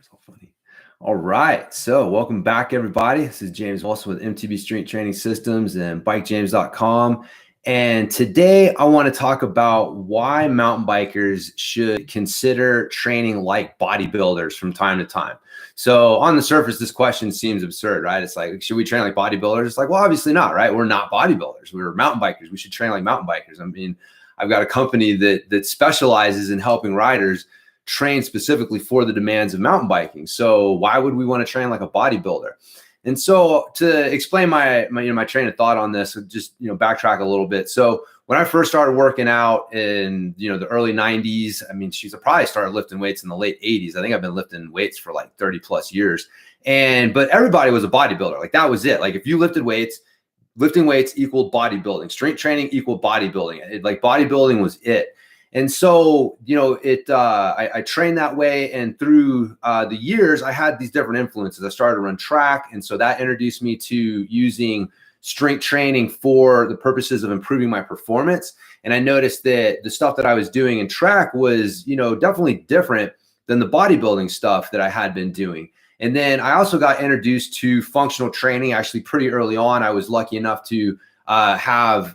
It's all funny. All right. So welcome back, everybody. This is James Wilson with MTB Strength Training Systems and BikeJames.com. And today I want to talk about why mountain bikers should consider training like bodybuilders from time to time. So on the surface, this question seems absurd, right? It's like, should we train like bodybuilders? It's like, well, obviously not, right? We're not bodybuilders. We're mountain bikers. We should train like mountain bikers. I mean, I've got a company that specializes in helping riders train specifically for the demands of mountain biking. So why would we want to train like a bodybuilder? And so to explain my train of thought on this, just backtrack a little bit. So when I first started working out in the early 90s, I mean, I probably started lifting weights in the late 80s. I think I've been lifting weights for like 30 plus years. But everybody was a bodybuilder. Like that was it. Like if you lifted weights, lifting weights equaled bodybuilding. Strength training equaled bodybuilding. Like bodybuilding was it. And so, I trained that way. And through the years, I had these different influences. I started to run track. And so that introduced me to using strength training for the purposes of improving my performance. And I noticed that the stuff that I was doing in track was, definitely different than the bodybuilding stuff that I had been doing. And then I also got introduced to functional training actually pretty early on. I was lucky enough to have,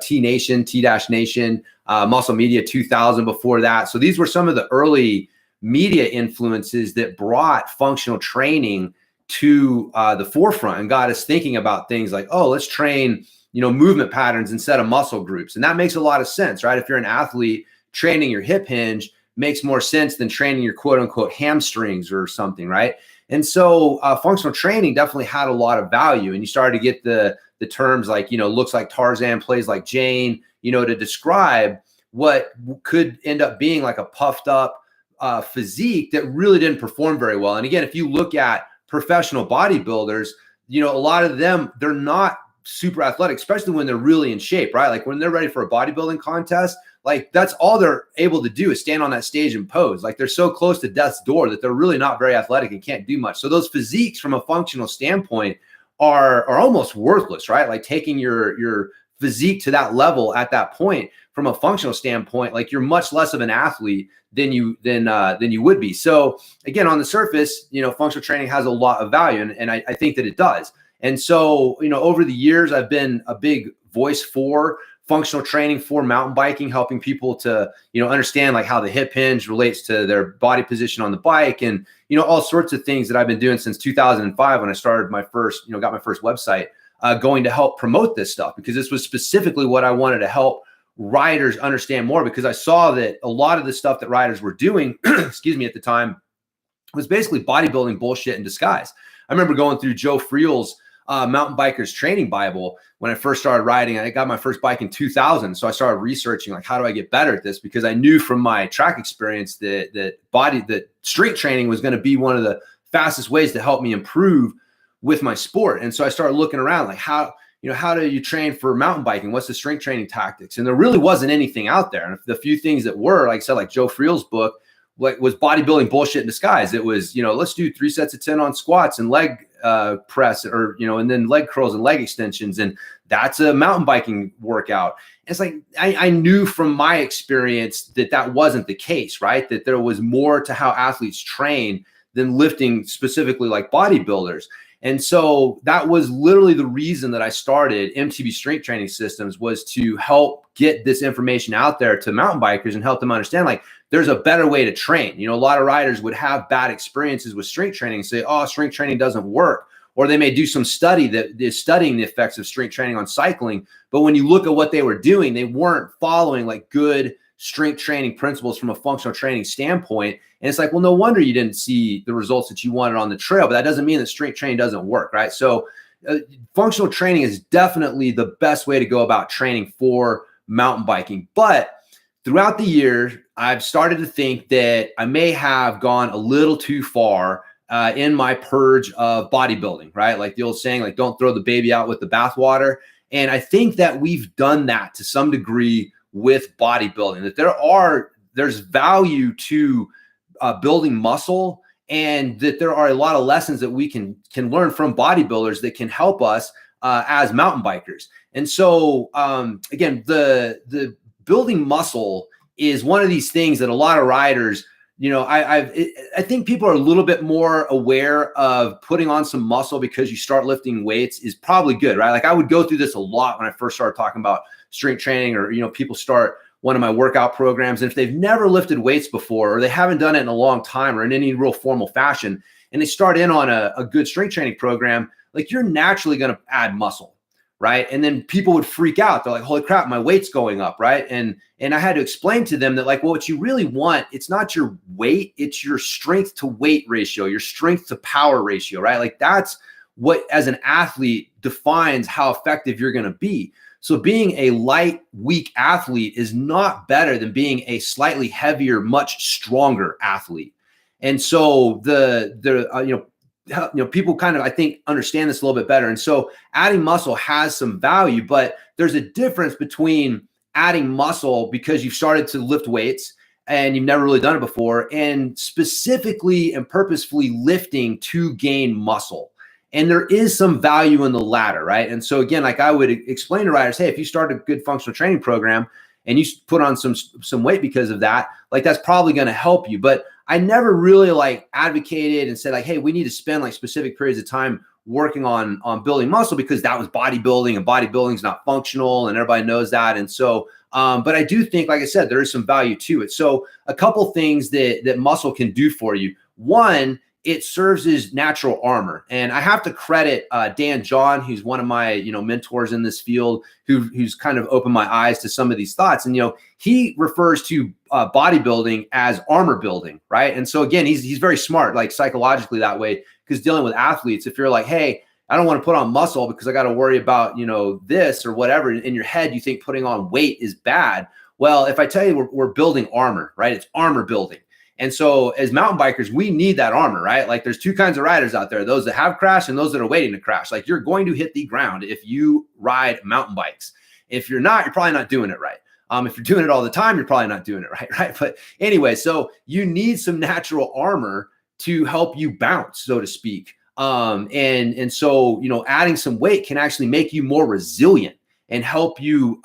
T-Nation, Muscle Media 2000 before that. So these were some of the early media influences that brought functional training to the forefront and got us thinking about things like, oh, let's train, movement patterns instead of muscle groups. And that makes a lot of sense, right? If you're an athlete, training your hip hinge makes more sense than training your quote unquote hamstrings or something, right? And so functional training definitely had a lot of value. And you started to get the terms like, looks like Tarzan, plays like Jane, to describe what could end up being like a puffed up physique that really didn't perform very well. And again, if you look at professional bodybuilders, a lot of them, they're not super athletic, especially when they're really in shape, right? Like when they're ready for a bodybuilding contest, like that's all they're able to do is stand on that stage and pose. Like they're so close to death's door that they're really not very athletic and can't do much. So those physiques from a functional standpoint are almost worthless, right? Like taking your physique to that level at that point from a functional standpoint, like you're much less of an athlete than you would be. So again, on the surface, functional training has a lot of value, and I think that it does. And so, over the years, I've been a big voice for functional training for mountain biking, helping people to, understand like how the hip hinge relates to their body position on the bike and, all sorts of things that I've been doing since 2005 when I started my first, got my first website, going to help promote this stuff, because this was specifically what I wanted to help riders understand more, because I saw that a lot of the stuff that riders were doing, excuse me, at the time was basically bodybuilding bullshit in disguise. I remember going through Joe Friel's Mountain Biker's Training Bible when I first started riding. I got my first bike in 2000. So I started researching like, how do I get better at this? Because I knew from my track experience that strength training was going to be one of the fastest ways to help me improve with my sport. And so I started looking around like how do you train for mountain biking? What's the strength training tactics? And there really wasn't anything out there. And the few things that were, like I said, like Joe Friel's book, was bodybuilding bullshit in disguise. It was, let's do 3 sets of 10 on squats and leg press, or, and then leg curls and leg extensions. And that's a mountain biking workout. And it's like, I knew from my experience that wasn't the case, right? That there was more to how athletes train than lifting specifically like bodybuilders. And so that was literally the reason that I started MTB Strength Training Systems, was to help get this information out there to mountain bikers and help them understand like there's a better way to train. A lot of riders would have bad experiences with strength training and say, oh, strength training doesn't work. Or they may do some study that is studying the effects of strength training on cycling. But when you look at what they were doing, they weren't following like good strength training principles from a functional training standpoint. And it's like, well, no wonder you didn't see the results that you wanted on the trail, but that doesn't mean that strength training doesn't work, right? So functional training is definitely the best way to go about training for mountain biking. But throughout the years, I've started to think that I may have gone a little too far in my purge of bodybuilding, right? Like the old saying, like, don't throw the baby out with the bathwater. And I think that we've done that to some degree with bodybuilding, that there's value to building muscle, and that there are a lot of lessons that we can learn from bodybuilders that can help us as mountain bikers. And so, again, the building muscle is one of these things that a lot of riders I think people are a little bit more aware of putting on some muscle because you start lifting weights is probably good, right? Like I would go through this a lot when I first started talking about strength training, or, people start one of my workout programs, and if they've never lifted weights before, or they haven't done it in a long time or in any real formal fashion, and they start in on a good strength training program, like you're naturally going to add muscle. Right. And then people would freak out. They're like, holy crap, my weight's going up. Right. And I had to explain to them that, like, well, what you really want, it's not your weight, it's your strength to weight ratio, your strength to power ratio. Right. Like that's what, as an athlete, defines how effective you're going to be. So being a light, weak athlete is not better than being a slightly heavier, much stronger athlete. And so people kind of, I think, understand this a little bit better. And so adding muscle has some value, but there's a difference between adding muscle because you've started to lift weights and you've never really done it before, and specifically and purposefully lifting to gain muscle. And there is some value in the latter, right? And so again, like I would explain to riders, hey, if you start a good functional training program and you put on some weight because of that, like that's probably going to help you. But I never really like advocated and said like, hey, we need to spend like specific periods of time working on building muscle, because that was bodybuilding, and bodybuilding is not functional, and everybody knows that. And so, but I do think, like I said, there is some value to it. So a couple things that muscle can do for you. One, it serves as natural armor. And I have to credit Dan John, who's one of my, mentors in this field, who's kind of opened my eyes to some of these thoughts. And, he refers to bodybuilding as armor building, right? And so again, he's very smart, like psychologically that way, because dealing with athletes, if you're like, hey, I don't want to put on muscle because I got to worry about, this or whatever, in your head, you think putting on weight is bad. Well, if I tell you we're building armor, right? It's armor building. And so as mountain bikers, we need that armor, right? Like there's two kinds of riders out there, those that have crashed and those that are waiting to crash. Like you're going to hit the ground if you ride mountain bikes. If you're not, you're probably not doing it right. If you're doing it all the time, you're probably not doing it right? But anyway, so you need some natural armor to help you bounce, so to speak. And so, adding some weight can actually make you more resilient and help you,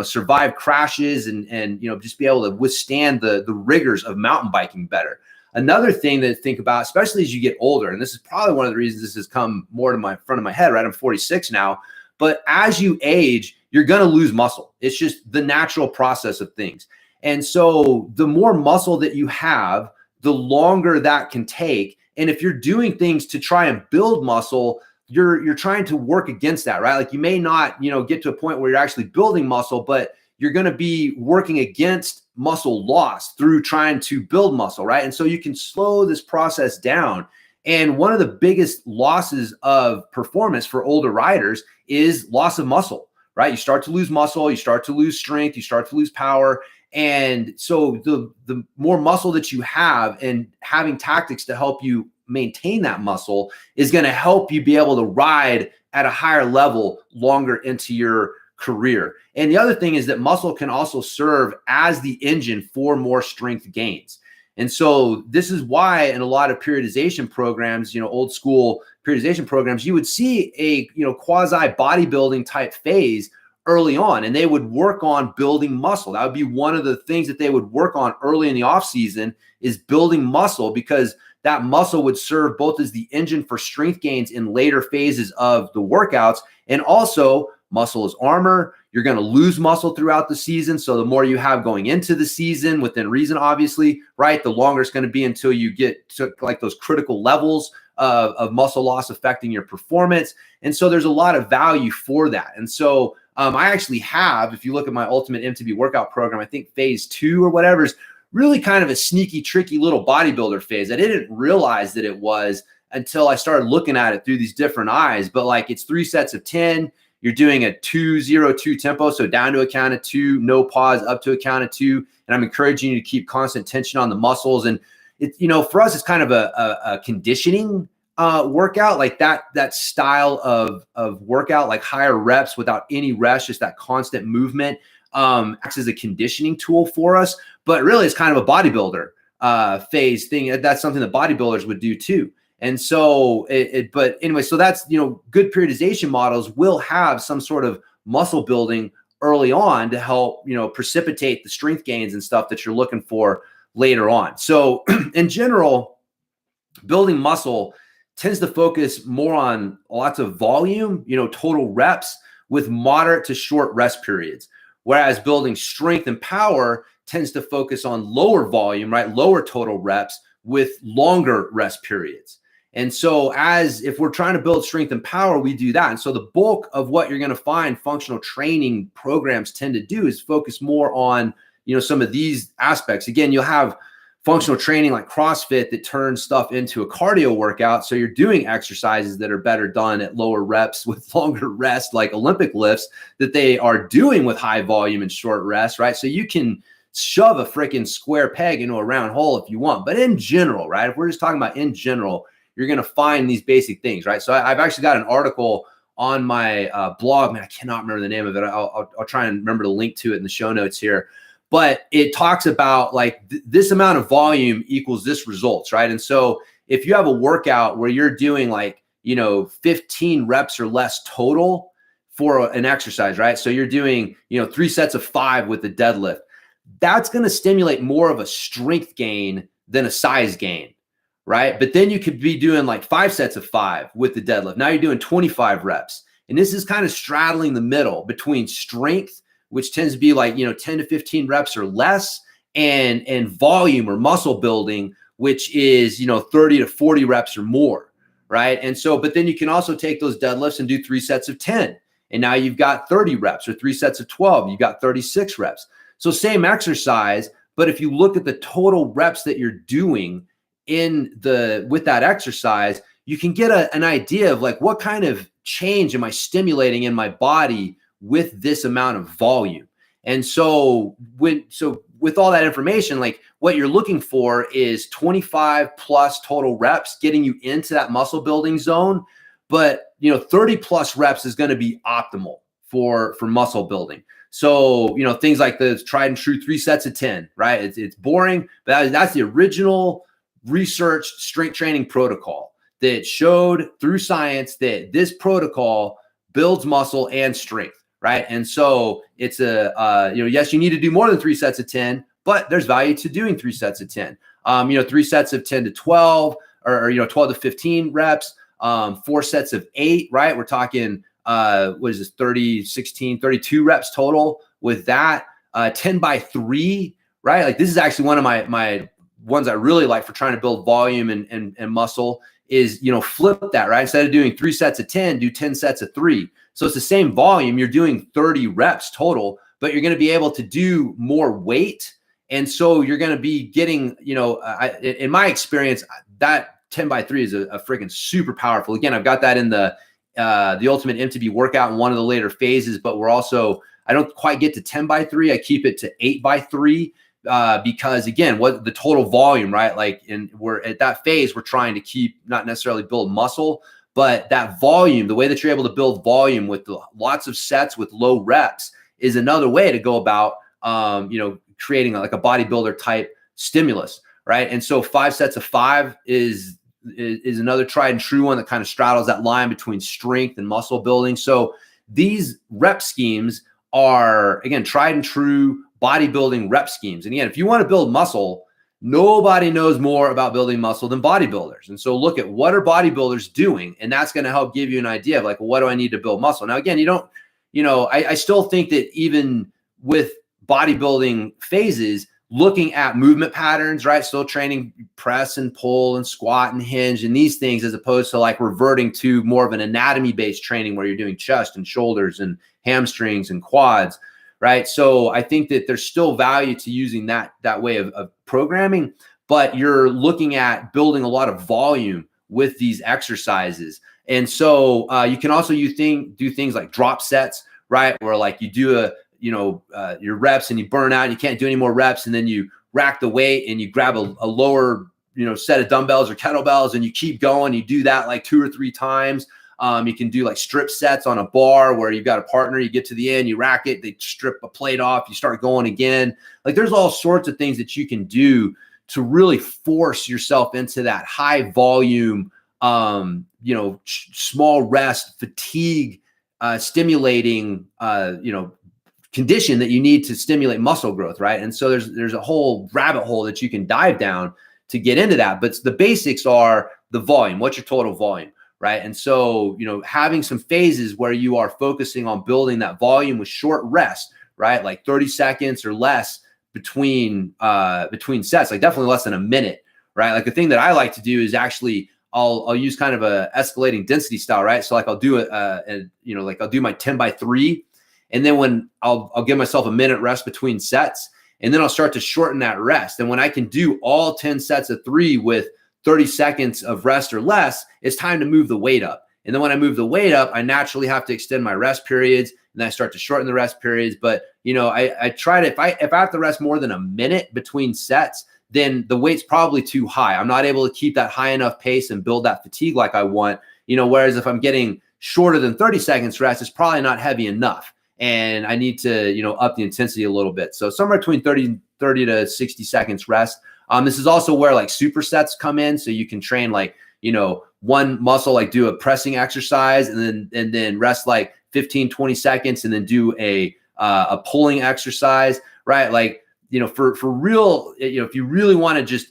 survive crashes and just be able to withstand the rigors of mountain biking better. Another thing to think about, especially as you get older, and this is probably one of the reasons this has come more to my front of my head, right? I'm 46 now, but as you age, you're going to lose muscle. It's just the natural process of things. And so the more muscle that you have, the longer that can take. And if you're doing things to try and build muscle, you're trying to work against that, right? Like you may not, get to a point where you're actually building muscle, but you're going to be working against muscle loss through trying to build muscle, right? And so you can slow this process down. And one of the biggest losses of performance for older riders is loss of muscle, right? You start to lose muscle, you start to lose strength, you start to lose power. And so the more muscle that you have, and having tactics to help you maintain that muscle is going to help you be able to ride at a higher level longer into your career. And the other thing is that muscle can also serve as the engine for more strength gains. And so this is why in a lot of periodization programs, old school periodization programs, you would see a, quasi bodybuilding type phase early on, and they would work on building muscle. That would be one of the things that they would work on early in the off season, is building muscle, because that muscle would serve both as the engine for strength gains in later phases of the workouts. And also, muscle is armor. You're going to lose muscle throughout the season. So the more you have going into the season, within reason, obviously, right, the longer it's going to be until you get to like those critical levels of muscle loss affecting your performance. And so there's a lot of value for that. And so I actually have, if you look at my ultimate MTB workout program, I think phase 2 or whatever is really kind of a sneaky, tricky little bodybuilder phase. I didn't realize that it was until I started looking at it through these different eyes. But like, it's 3 sets of 10. You're doing a 2-0-2 tempo. So down to a count of 2, no pause, up to a count of 2. And I'm encouraging you to keep constant tension on the muscles. And it's, for us, it's kind of a conditioning workout, like that style of workout, like higher reps without any rest, just that constant movement, acts as a conditioning tool for us. But really, it's kind of a bodybuilder phase thing. That's something that bodybuilders would do too. And so but anyway, so that's, good periodization models will have some sort of muscle building early on to help, precipitate the strength gains and stuff that you're looking for later on. So in general, building muscle tends to focus more on lots of volume, total reps with moderate to short rest periods. Whereas building strength and power tends to focus on lower volume, right? Lower total reps with longer rest periods. And so if we're trying to build strength and power, we do that. And so the bulk of what you're going to find functional training programs tend to do is focus more on, some of these aspects. Again, you'll have functional training like CrossFit that turns stuff into a cardio workout. So you're doing exercises that are better done at lower reps with longer rest, like Olympic lifts that they are doing with high volume and short rest, right? So you can shove a freaking square peg into a round hole if you want. But in general, right, if we're just talking about in general, you're going to find these basic things, right? So I've actually got an article on my blog. Man, I cannot remember the name of it. I'll try and remember to link to it in the show notes here. But it talks about like this amount of volume equals this results, right? And so if you have a workout where you're doing 15 reps or less total for an exercise, right? So you're doing, 3 sets of 5 with the deadlift. That's going to stimulate more of a strength gain than a size gain, right? But then you could be doing 5 sets of 5 with the deadlift. Now you're doing 25 reps. And this is kind of straddling the middle between strength, which tends to be 10 to 15 reps or less, and volume or muscle building, which is, 30 to 40 reps or more, right? And so, but then you can also take those deadlifts and do 3 sets of 10. And now you've got 30 reps, or 3 sets of 12, you've got 36 reps. So same exercise, but if you look at the total reps that you're doing with that exercise, you can get an idea of what kind of change am I stimulating in my body with this amount of volume. And so with all that information, what you're looking for is 25 plus total reps, getting you into that muscle building zone. But 30 plus reps is going to be optimal for muscle building. So things like the tried and true 3 sets of 10, right? It's boring, but that's the original research strength training protocol that showed through science that this protocol builds muscle and strength. Right. And so it's yes, you need to do more than 3 sets of 10, but there's value to doing 3 sets of 10. 3 sets of 10 to 12 or 12 to 15 reps, 4 sets of 8, right? We're talking, 30, 16, 32 reps total with that, 10 by 3, right? This is actually one of my ones I really like for trying to build volume and muscle is, flip that, right? Instead of doing 3 sets of 10, do 10 sets of 3. So it's the same volume. You're doing 30 reps total, but you're going to be able to do more weight. And so you're going to be getting, in my experience, that 10 by 3 is a freaking super powerful. Again, I've got that in the ultimate MTB workout in one of the later phases, but I don't quite get to 10 by 3. I keep it to 8 by 3 because again, what the total volume, right? We're at that phase, we're trying to keep, not necessarily build muscle, but that volume, the way that you're able to build volume with lots of sets with low reps is another way to go about, creating a bodybuilder type stimulus, right? And so 5 sets of 5 is another tried and true one that kind of straddles that line between strength and muscle building. So these rep schemes are, again, tried and true bodybuilding rep schemes. And again, if you want to build muscle, nobody knows more about building muscle than bodybuilders. And so look at what are bodybuilders doing, and that's going to help give you an idea of what do I need to build muscle? Now, again, I still think that even with bodybuilding phases, looking at movement patterns, right? Still training press and pull and squat and hinge and these things, as opposed to reverting to more of an anatomy based training where you're doing chest and shoulders and hamstrings and quads. Right. So I think that there's still value to using that way of programming, but you're looking at building a lot of volume with these exercises. And so you can also do things like drop sets, right? Where you do your reps and you burn out and you can't do any more reps. And then you rack the weight and you grab a lower, set of dumbbells or kettlebells and you keep going. You do that 2 or 3 times. You can do strip sets on a bar where you've got a partner, you get to the end, you rack it, they strip a plate off, you start going again. There's all sorts of things that you can do to really force yourself into that high volume, small rest, fatigue, stimulating, condition that you need to stimulate muscle growth, right? And so there's a whole rabbit hole that you can dive down to get into that. But the basics are the volume. What's your total volume, right? And so, having some phases where you are focusing on building that volume with short rest, right? Like 30 seconds or less between sets, like definitely less than a minute, right? Like the thing that I like to do is actually I'll use kind of a escalating density style, right? So like I'll do I'll do my 10x3, and then when I'll give myself a minute rest between sets, and then I'll start to shorten that rest. And when I can do all 10 sets of 3 with 30 seconds of rest or less, it's time to move the weight up. And then when I move the weight up, I naturally have to extend my rest periods, and then I start to shorten the rest periods. But I try to, if I have to rest more than a minute between sets, then the weight's probably too high. I'm not able to keep that high enough pace and build that fatigue like I want. Whereas if I'm getting shorter than 30 seconds rest, it's probably not heavy enough, and I need to up the intensity a little bit. So somewhere between 30 to 60 seconds rest. This is also where like supersets come in, so you can train like one muscle, like do a pressing exercise, and then rest like 15-20 seconds, and then do a pulling exercise, right? Like for real, if you really want to just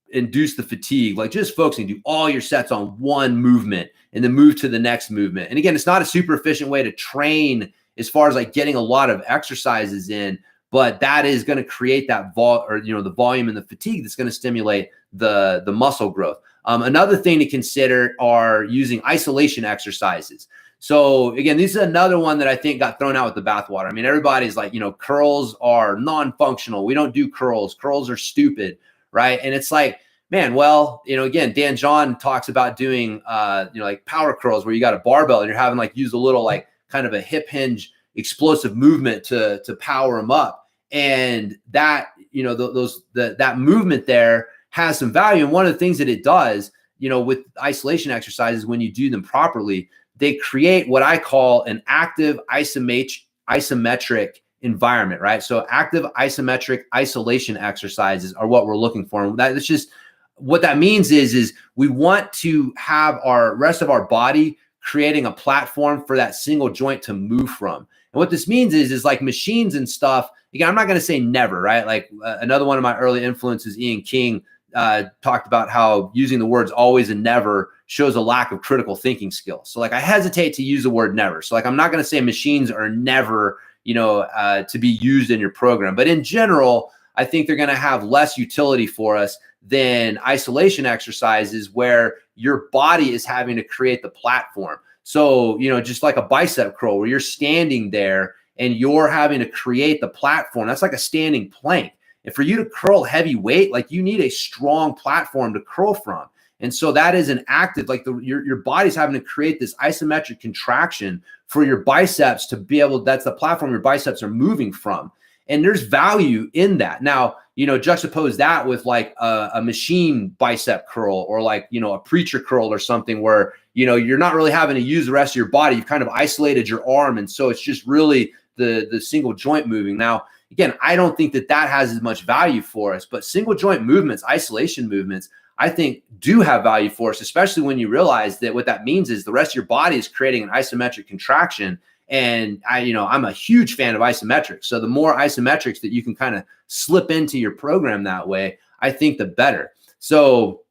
induce the fatigue, like just focusing, do all your sets on one movement and then move to the next movement. And again, it's not a super efficient way to train as far as like getting a lot of exercises in, but that is going to create that the volume and the fatigue that's going to stimulate the muscle growth. Another thing to consider are using isolation exercises. So again, this is another one that I think got thrown out with the bathwater. I mean, everybody's like, curls are non-functional. We don't do curls. Curls are stupid, right? And it's like, man, well, again, Dan John talks about doing, like power curls where you got a barbell and you're having like use a little like kind of a hip hinge explosive movement to power them up. And that, that movement there has some value. And one of the things that it does, with isolation exercises, when you do them properly, they create what I call an active isometric environment, right? So active isometric isolation exercises are what we're looking for. And that's just what that means is we want to have our rest of our body creating a platform for that single joint to move from. And what this means is like machines and stuff. Again, I'm not going to say never, right? Like another one of my early influences, Ian King, talked about how using the words always and never shows a lack of critical thinking skills. So like I hesitate to use the word never. So like I'm not going to say machines are never, to be used in your program. But in general, I think they're going to have less utility for us than isolation exercises where your body is having to create the platform. So, just like a bicep curl where you're standing there and you're having to create the platform. That's like a standing plank. And for you to curl heavy weight, like you need a strong platform to curl from. And so that is an active, like your body's having to create this isometric contraction for your biceps to be able, that's the platform your biceps are moving from. And there's value in that. Now, juxtapose that with like a machine bicep curl or like, a preacher curl or something where, you're not really having to use the rest of your body. You've kind of isolated your arm. And so it's just really the single joint moving. Now, again, I don't think that has as much value for us, but single joint movements, isolation movements, I think do have value for us, especially when you realize that what that means is the rest of your body is creating an isometric contraction. And I'm a huge fan of isometrics. So the more isometrics that you can kind of slip into your program that way, I think the better. So,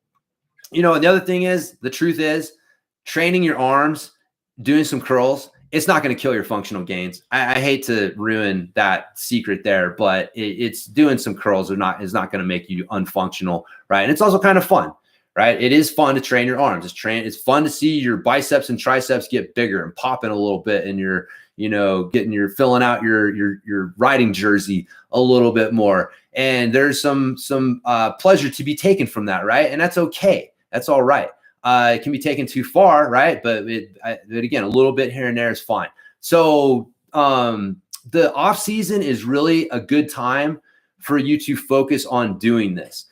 and the other thing is, the truth is, training your arms, doing some curls, it's not going to kill your functional gains. I hate to ruin that secret there, but it's doing some curls is not going to make you unfunctional, right? And it's also kind of fun, right? It is fun to train your arms. It's fun to see your biceps and triceps get bigger and popping a little bit, and you're, filling out your riding jersey a little bit more. And there's some pleasure to be taken from that, right? And that's okay. That's all right. It can be taken too far, right? But again, a little bit here and there is fine. So the off season is really a good time for you to focus on doing this.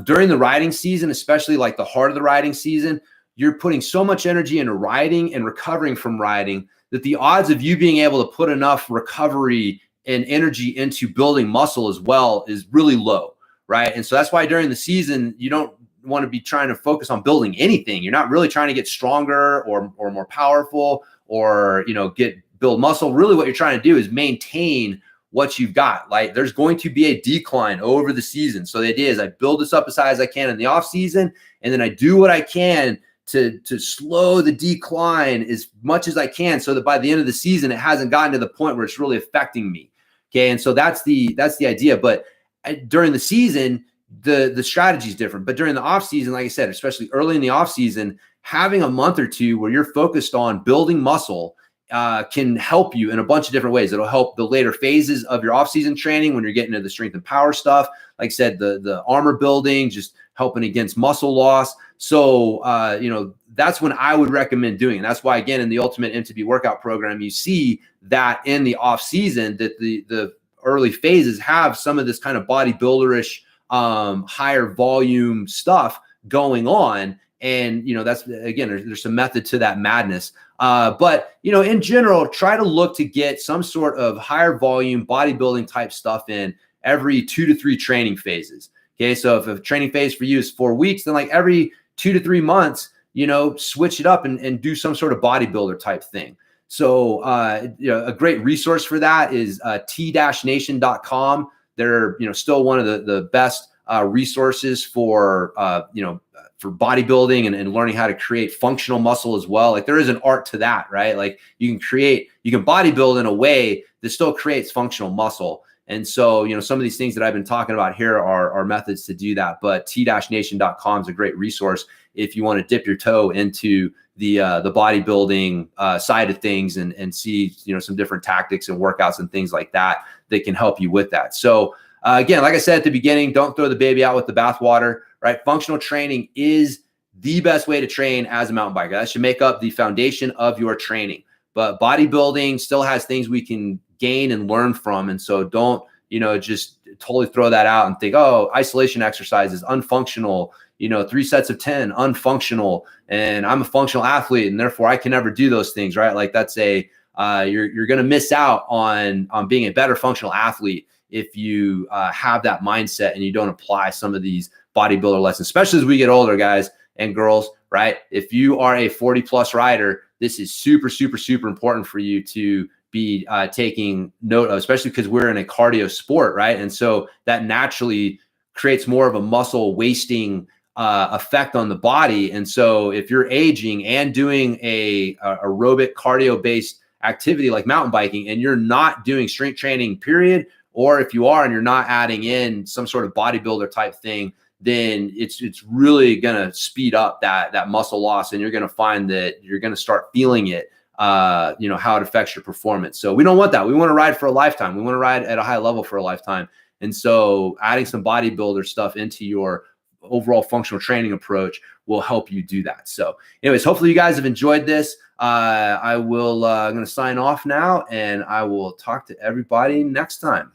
During the riding season, especially like the heart of the riding season, you're putting so much energy into riding and recovering from riding that the odds of you being able to put enough recovery and energy into building muscle as well is really low, right? And so that's why during the season, you don't want to be trying to focus on building anything. You're not really trying to get stronger or more powerful or, get build muscle. Really what you're trying to do is maintain what you've got. Like there's going to be a decline over the season. So the idea is I build this up as high as I can in the off season, and then I do what I can to slow the decline as much as I can, so that by the end of the season, it hasn't gotten to the point where it's really affecting me. Okay. And so that's the idea. But during the season, the strategy is different. But during the off season, like I said, especially early in the off season, having a month or two where you're focused on building muscle can help you in a bunch of different ways. It'll help the later phases of your off-season training when you're getting into the strength and power stuff. Like I said, the armor building, just helping against muscle loss. So, that's when I would recommend doing it. And that's why, again, in the Ultimate MTB Workout Program, you see that in the off-season that the early phases have some of this kind of bodybuilderish, higher volume stuff going on. And, that's, again, there's some method to that madness. But, in general, try to look to get some sort of higher volume bodybuilding type stuff in every 2 to 3 training phases. Okay. So if a training phase for you is 4 weeks, then like every 2 to 3 months, switch it up and do some sort of bodybuilder type thing. So, a great resource for that is t-nation.com. They're, still one of the best resources for, for bodybuilding and learning how to create functional muscle as well. Like there is an art to that, right? Like you can bodybuild in a way that still creates functional muscle. And so, some of these things that I've been talking about here are methods to do that. But t-nation.com is a great resource if you want to dip your toe into the bodybuilding side of things and see, some different tactics and workouts and things like that that can help you with that. So again, like I said at the beginning, don't throw the baby out with the bathwater, right? Functional training is the best way to train as a mountain biker. That should make up the foundation of your training. But bodybuilding still has things we can gain and learn from. And so don't, just totally throw that out and think, oh, isolation exercise is unfunctional, 3 sets of 10, unfunctional, and I'm a functional athlete and therefore I can never do those things, right? Like that's you're going to miss out on being a better functional athlete if you have that mindset and you don't apply some of these bodybuilder lessons, especially as we get older, guys and girls, right? If you are a 40+ rider, this is super, super, super important for you to be taking note of, especially because we're in a cardio sport, right? And so that naturally creates more of a muscle wasting effect on the body. And so if you're aging and doing a aerobic cardio based activity like mountain biking, and you're not doing strength training, period, or if you are and you're not adding in some sort of bodybuilder type thing, then it's really going to speed up that muscle loss. And you're going to find that you're going to start feeling it, how it affects your performance. So we don't want that. We want to ride for a lifetime. We want to ride at a high level for a lifetime. And so adding some bodybuilder stuff into your overall functional training approach will help you do that. So anyways, hopefully you guys have enjoyed this. I'm going to sign off now, and I will talk to everybody next time.